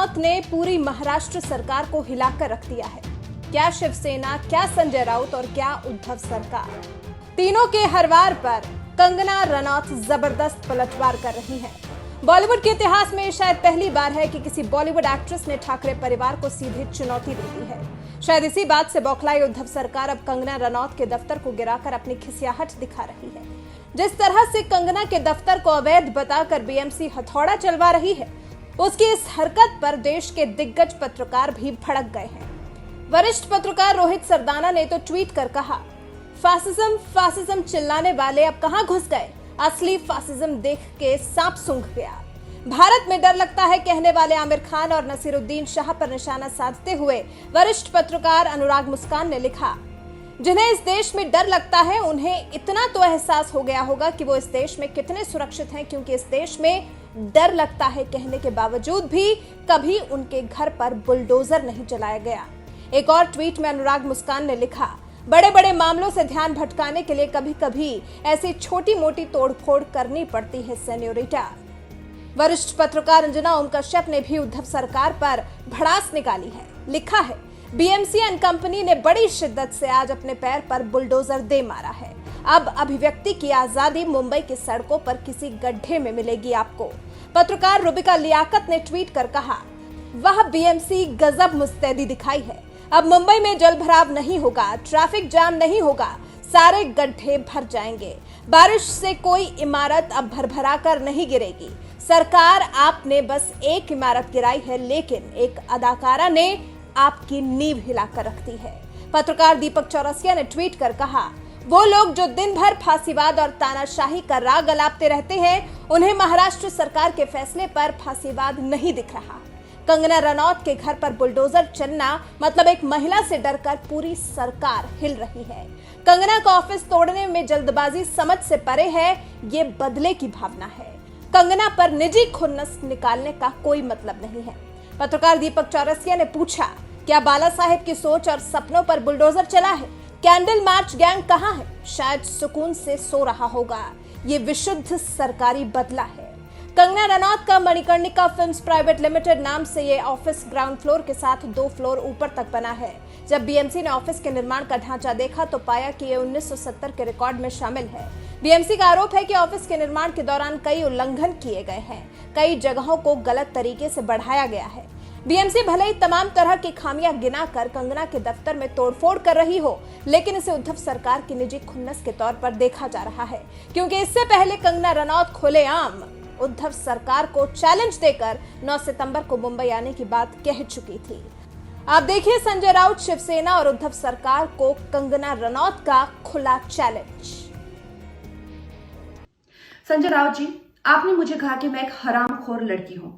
रनौत ने पूरी महाराष्ट्र सरकार को हिलाकर रख दिया है। क्या शिवसेना, क्या संजय राउत और क्या उद्धव सरकार, तीनों के हर वार पर कंगना रनौत जबरदस्त पलटवार कर रही हैं। बॉलीवुड के इतिहास में शायद पहली बार है कि किसी बॉलीवुड एक्ट्रेस ने ठाकरे परिवार को सीधे चुनौती दे दी है। शायद इसी बात से बौखलाई उद्धव सरकार अब कंगना रनौत के दफ्तर को गिराकर अपनी खिसियाहट दिखा रही है। जिस तरह से कंगना के दफ्तर को अवैध बताकर बीएमसी हथौड़ा चलवा रही है, उसकी इस हरकत पर देश के दिग्गज पत्रकार भी भड़क गए हैं। वरिष्ठ पत्रकार रोहित सरदाना ने तो ट्वीट कर कहा, फासिज्म चिल्लाने वाले अब कहां घुस गए, असली फासिज्म देख के सांप सूंघ गया। भारत में डर लगता है कहने वाले आमिर खान और नसीरुद्दीन शाह पर निशाना साधते हुए वरिष्ठ पत्रकार अनुराग मुस्कान ने लिखा, जिन्हें इस देश में डर लगता है उन्हें इतना तो एहसास हो गया होगा कि वो इस देश में कितने सुरक्षित हैं, क्योंकि इस देश में डर लगता है कहने के बावजूद भी कभी उनके घर पर बुलडोजर नहीं चलाया गया। एक और ट्वीट में अनुराग मुस्कान ने लिखा, बड़े बड़े मामलों से ध्यान भटकाने के लिए कभी कभी ऐसी छोटी मोटी तोड़फोड़ करनी पड़ती है सेन्योरिटा। वरिष्ठ पत्रकार अंजना ओम कश्यप ने भी उद्धव सरकार पर भड़ास निकाली है। लिखा है, बीएमसी एंड कंपनी ने बड़ी शिद्दत से आज अपने पैर पर बुलडोजर दे मारा है। अब अभिव्यक्ति की आजादी मुंबई की सड़कों पर किसी गड्ढे में मिलेगी आपको। पत्रकार रुबिका लियाकत ने ट्वीट कर कहा, वह बीएमसी गजब मुस्तैदी दिखाई है। अब मुंबई में जलभराव नहीं होगा, ट्रैफिक जाम नहीं होगा, सारे गड्ढे भर जाएंगे। बारिश से कोई इमारत अब भरभरा कर नहीं गिरेगी। सरकार आपने बस एक इमारत गिराई है, लेकिन एक अदाकारा ने आपकी नींव हिलाकर रख दी है। पत्रकार दीपक चौरसिया ने ट्वीट कर कहा, वो लोग जो दिन भर फांसीवाद और तानाशाही का राग अलापते रहते हैं, उन्हें महाराष्ट्र सरकार के फैसले पर फांसीवाद नहीं दिख रहा। कंगना रनौत के घर पर बुलडोजर चलना मतलब एक महिला से डरकर पूरी सरकार हिल रही है। कंगना का ऑफिस तोड़ने में जल्दबाजी समझ से परे है, ये बदले की भावना है। कंगना पर निजी खुन्नस निकालने का कोई मतलब नहीं है। पत्रकार दीपक चौरसिया ने पूछा, क्या बाला साहेब की सोच और सपनों पर बुलडोजर चला है? कैंडल मार्च गैंग कहां है? शायद सुकून से सो रहा होगा। ये विशुद्ध सरकारी बदला है। कंगना रनौत का मणिकर्णिका फिल्म्स प्राइवेट लिमिटेड नाम से ये ऑफिस ग्राउंड फ्लोर के साथ 2 फ्लोर ऊपर तक बना है। जब बीएमसी ने ऑफिस के निर्माण का ढांचा देखा तो पाया कि ये 1970 के रिकॉर्ड में शामिल है। बीएमसी का आरोप है कि ऑफिस के निर्माण के दौरान कई उल्लंघन किए गए हैं, कई जगहों को गलत तरीके से बढ़ाया गया है। बीएमसी भले ही तमाम तरह की खामियां गिनाकर कंगना के दफ्तर में तोड़फोड़ कर रही हो, लेकिन इसे उद्धव सरकार की निजी खुन्नस के तौर पर देखा जा रहा है, क्योंकि इससे पहले कंगना रनौत खुलेआम उद्धव सरकार को चैलेंज देकर 9 सितंबर को मुंबई आने की बात कह चुकी थी। आप देखिए संजय राउत, शिवसेना और उद्धव सरकार को कंगना रनौत का खुला चैलेंज। संजय राउत जी, आपने मुझे कहा कि मैं एक हरामखोर लड़की हूं।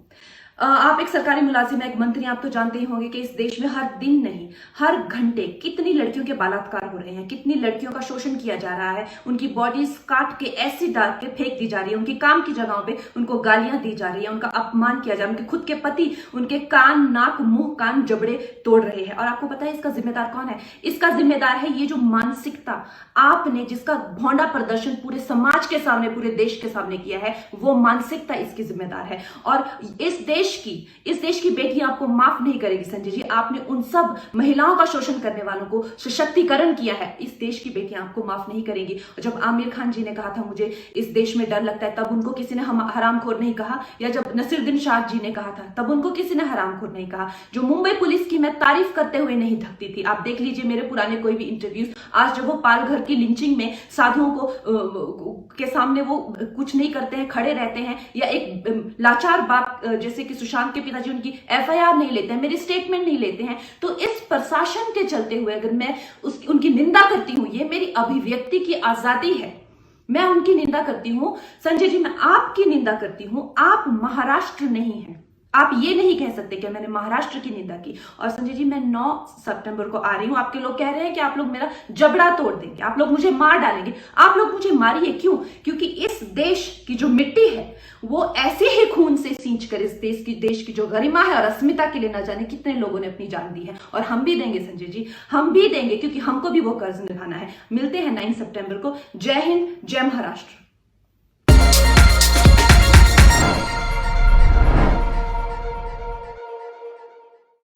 आप एक सरकारी मुलाजिम हैं, एक मंत्री, आप तो जानते ही होंगे कि इस देश में हर दिन नहीं हर घंटे कितनी लड़कियों के बलात्कार हो रहे हैं, कितनी लड़कियों का शोषण किया जा रहा है, उनकी बॉडीज काट के ऐसी डाल के फेंक दी जा रही है, उनकी काम की जगहों पे उनको गालियां दी जा रही है, उनका अपमान किया जा रहा है, उनके खुद के पति उनके कान, नाक, मुंह, कान, जबड़े तोड़ रहे हैं। और आपको पता है इसका जिम्मेदार कौन है? इसका जिम्मेदार है ये जो मानसिकता आपने, जिसका भौंडा प्रदर्शन पूरे समाज के सामने, पूरे देश के सामने किया है, वो मानसिकता इसकी जिम्मेदार है। और इस देश की बेटियां आपको माफ नहीं करेगी संजय जी। आपने उन सब महिलाओं का शोषण करने वालों को सशक्तिकरण किया है, इस देश की बेटियां आपको माफ नहीं करेंगी। जब आमिर खान जी ने कहा था मुझे इस देश में डर लगता है, तब उनको किसी ने हरामखोर नहीं कहा, या जब नसीरुद्दीन शाह जी ने कहा था तब उनको किसी ने हरामखोर नहीं कहा। जो मुंबई पुलिस की मैं तारीफ करते हुए नहीं थकती थी, आप देख लीजिए मेरे पुराने कोई भी इंटरव्यूज, आज जब वो पालघर की लिंचिंग में साधुओं को के सामने वो कुछ नहीं करते हैं, खड़े रहते हैं, या एक लाचार बाप जैसे कि सुशांत के पिताजी उनकी एफआईआर नहीं लेते हैं, मेरी स्टेटमेंट नहीं लेते हैं, तो इस प्रशासन के चलते हुए अगर मैं उनकी निंदा करती हूं, ये मेरी अभिव्यक्ति की आजादी है, मैं उनकी निंदा करती हूं। संजय जी, मैं आपकी निंदा करती हूं, आप महाराष्ट्र नहीं हैं। आप ये नहीं कह सकते कि मैंने महाराष्ट्र की निंदा की। और संजय जी, मैं 9 सितंबर को आ रही हूं, आपके लोग कह रहे हैं कि आप लोग मेरा जबड़ा तोड़ देंगे, आप लोग मुझे मार डालेंगे। आप लोग मुझे मारिए, क्यों? क्योंकि इस देश की जो मिट्टी है वो ऐसे ही खून से सींच कर इस देश की जो गरिमा है और अस्मिता के लिए न जाने कितने लोगों ने अपनी जान दी है। और हम भी देंगे संजय जी, हम भी देंगे, क्योंकि हमको भी वो कर्ज निभाना है। मिलते हैं 9 सितंबर को। जय हिंद, जय महाराष्ट्र।